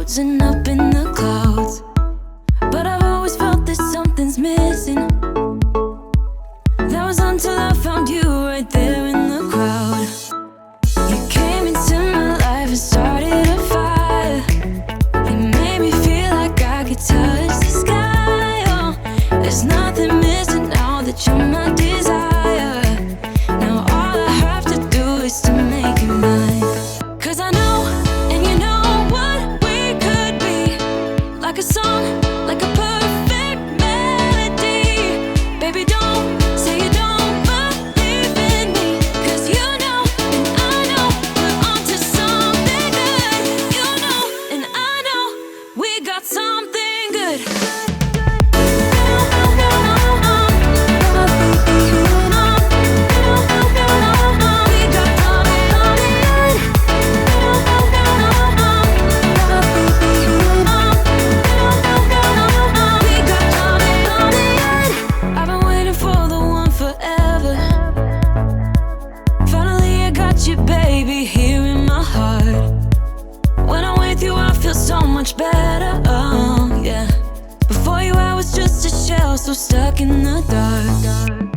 floating up in the clouds, but I've always felt that something's missing. That was until I found you right there in the crowd. You came into my life and started a fire. You made me feel like I could touch the sky. Oh, there's nothing missing now that you're my desire. Now all I have to do is to make you mine. 'Cause I know, and you know what we could be. Like a song, like a perfect melody. Baby, don't say you don't believe in me. 'Cause you know, and I know, we're onto something good. You know, and I know, we got something good. I've been waiting for the one forever. Finally I got you, baby, here in my heart. When I'm with you I feel so much better, oh yeah. Before you I was just a shell, so stuck in the dark.